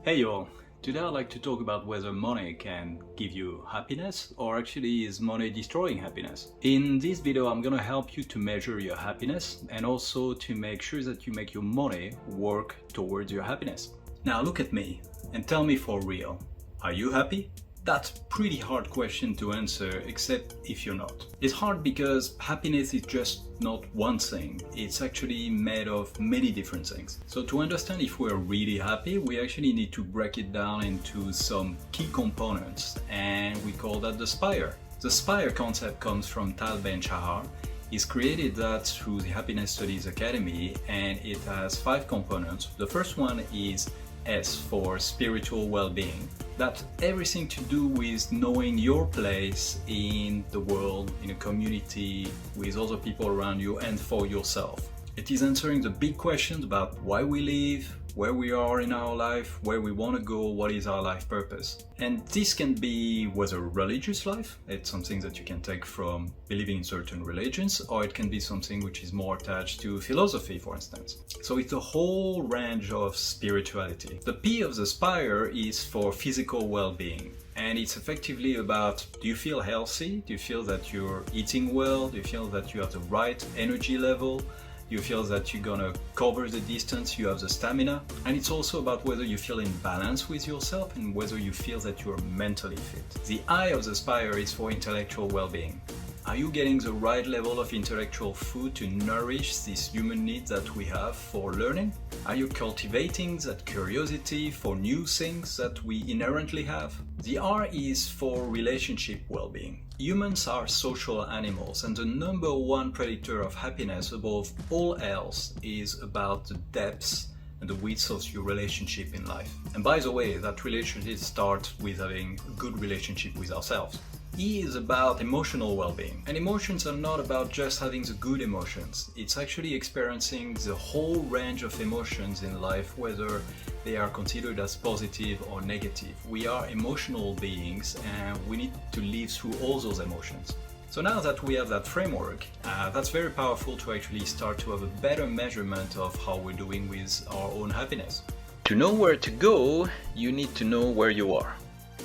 Hey y'all, today I'd like to talk about whether money can give you happiness or actually is money destroying happiness. In this video I'm gonna help you to measure your happiness and also to make sure that you make your money work towards your happiness. Now look at me and tell me for real, are you happy? That's a pretty hard question to answer, except if you're not. It's hard because happiness is just not one thing. It's actually made of many different things. So to understand if we're really happy, we actually need to break it down into some key components, and we call that the SPIRE. The SPIRE concept comes from Tal Ben-Shahar. He's created that through the Happiness Studies Academy, and it has 5 components. The first one is S for spiritual well-being. That's everything to do with knowing your place in the world, in a community, with other people around you and for yourself. It is answering the big questions about why we live, where we are in our life, where we want to go, what is our life purpose. And this can be whether a religious life, it's something that you can take from believing in certain religions, or it can be something which is more attached to philosophy, for instance. So it's a whole range of spirituality. The P of the SPIRE is for physical well-being. And it's effectively about, do you feel healthy? Do you feel that you're eating well? Do you feel that you have the right energy level? You feel that you're gonna cover the distance, you have the stamina. And it's also about whether you feel in balance with yourself and whether you feel that you're mentally fit. The I of the SPIRE is for intellectual well-being. Are you getting the right level of intellectual food to nourish this human need that we have for learning? Are you cultivating that curiosity for new things that we inherently have? The R is for relationship well-being. Humans are social animals, and the number one predictor of happiness above all else is about the depths and the width of your relationship in life. And by the way, that relationship starts with having a good relationship with ourselves. E is about emotional well-being. And emotions are not about just having the good emotions. It's actually experiencing the whole range of emotions in life, whether they are considered as positive or negative. We are emotional beings and we need to live through all those emotions. So now that we have that framework, that's very powerful to actually start to have a better measurement of how we're doing with our own happiness. To know where to go, you need to know where you are.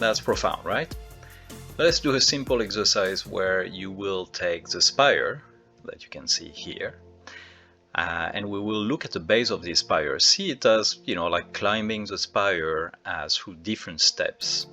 That's profound, right? Let's do a simple exercise where you will take the SPIRE that you can see here, and we will look at the base of the SPIRE. See it as, like climbing the SPIRE through different steps.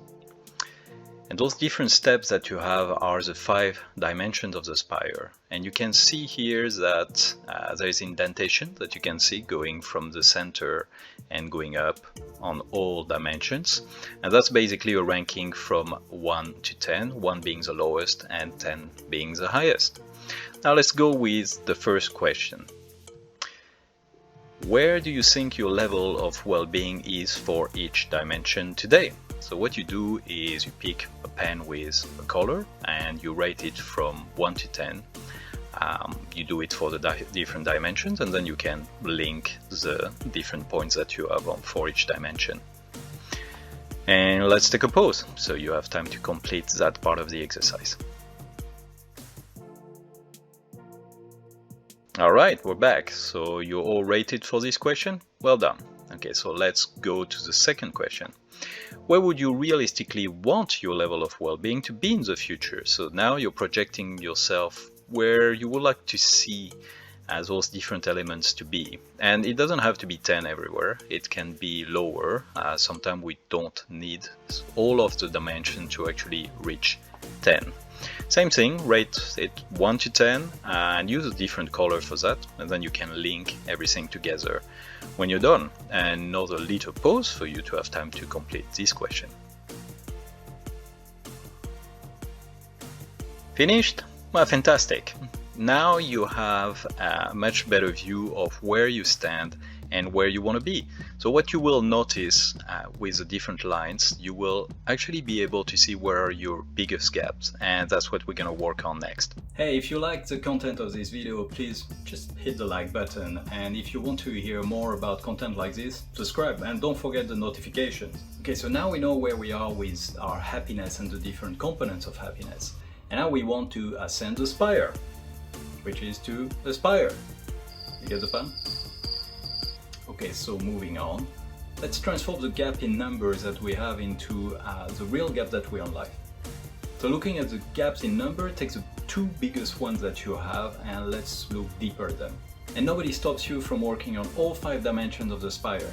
And those different steps that you have are the 5 dimensions of the SPIRE. And you can see here that there is indentation that you can see going from the center and going up on all dimensions. And that's basically a ranking from 1 to 10, 1 being the lowest and 10 being the highest. Now let's go with the first question. Where do you think your level of well-being is for each dimension today? So what you do is you pick a pen with a color and you rate it from 1 to 10. You do it for the different dimensions, and then you can link the different points that you have for each dimension. And let's take a pause, so you have time to complete that part of the exercise. Alright, we're back. So you're all rated for this question? Well done. Okay, so let's go to the second question. Where would you realistically want your level of well-being to be in the future? So now you're projecting yourself where you would like to see those different elements to be. And it doesn't have to be 10 everywhere. It can be lower. Sometimes we don't need all of the dimension to actually reach 10. Same thing, rate it 1 to 10 and use a different color for that, and then you can link everything together when you're done. And another little pause for you to have time to complete this question. Finished? Well, fantastic. Now you have a much better view of where you stand and where you want to be. So what you will notice with the different lines, you will actually be able to see where are your biggest gaps, and that's what we're going to work on next. Hey, if you like the content of this video, please just hit the like button, and if you want to hear more about content like this, subscribe and don't forget the notifications. Okay, so now we know where we are with our happiness and the different components of happiness, and now we want to ascend the SPIRE, which is to aspire. You get the pun? Okay, so moving on, Let's transform the gap in numbers that we have into the real gap that we have in life. So looking at the gaps in number, take the two biggest ones that you have and let's look deeper at them. And nobody stops you from working on all 5 dimensions of the SPIRE.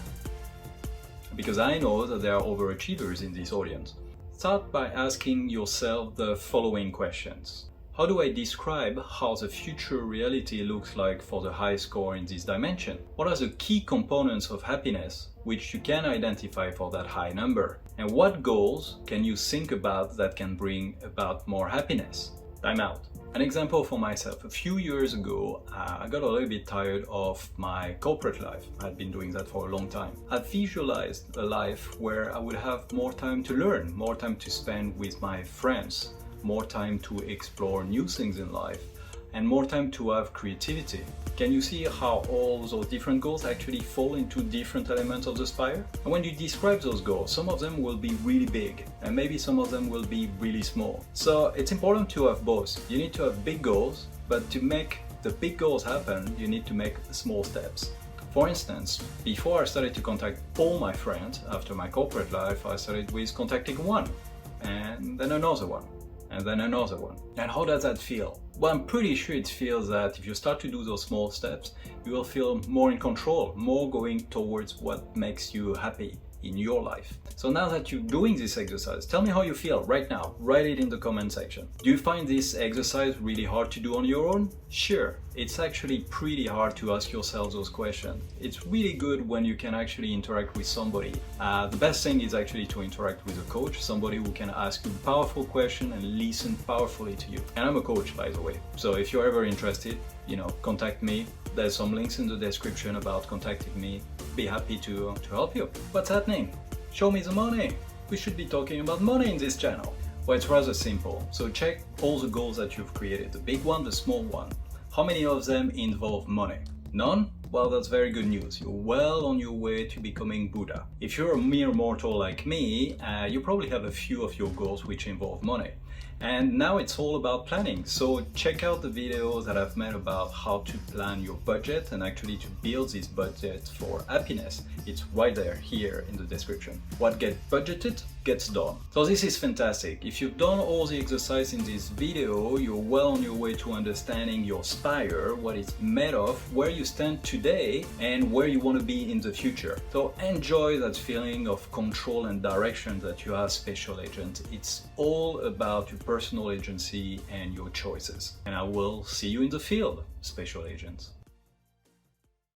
Because I know that there are overachievers in this audience. Start by asking yourself the following questions. How do I describe how the future reality looks like for the high score in this dimension? What are the key components of happiness which you can identify for that high number? And what goals can you think about that can bring about more happiness? Time out. An example for myself. A few years ago, I got a little bit tired of my corporate life. I'd been doing that for a long time. I visualized a life where I would have more time to learn, more time to spend with my friends, more time to explore new things in life, and more time to have creativity. Can you see how all those different goals actually fall into different elements of the SPIRE? And when you describe those goals, some of them will be really big, and maybe some of them will be really small. So it's important to have both. You need to have big goals, but to make the big goals happen, you need to make small steps. For instance, before I started to contact all my friends after my corporate life, I started with contacting one, and then another one, and then another one. And how does that feel? Well, I'm pretty sure it feels that if you start to do those small steps, you will feel more in control, more going towards what makes you happy in your life. So now that you're doing this exercise, tell me how you feel right now. Write it in the comment section. Do you find this exercise really hard to do on your own? Sure, it's actually pretty hard to ask yourself those questions. It's really good when you can actually interact with somebody. The best thing is actually to interact with a coach, somebody who can ask you powerful questions and listen powerfully to you. And I'm a coach, by the way. So if you're ever interested, contact me. There's some links in the description about contacting me. Be happy to help you. What's happening? Show me the money. We should be talking about money in this channel. Well, it's rather simple. So check all the goals that you've created, the big one, the small one. How many of them involve money? None? Well, that's very good news. You're well on your way to becoming Buddha. If you're a mere mortal like me, you probably have a few of your goals which involve money. And now it's all about planning. So check out the videos that I've made about how to plan your budget and actually to build this budget for happiness. It's right there here in the description. What gets budgeted gets done. So this is fantastic. If you've done all the exercise in this video, you're well on your way to understanding your SPIRE, what it's made of, where you stand today, and where you want to be in the future. So enjoy that feeling of control and direction that you have, Special Agent. It's all about your personal agency and your choices. And I will see you in the field, Special Agents.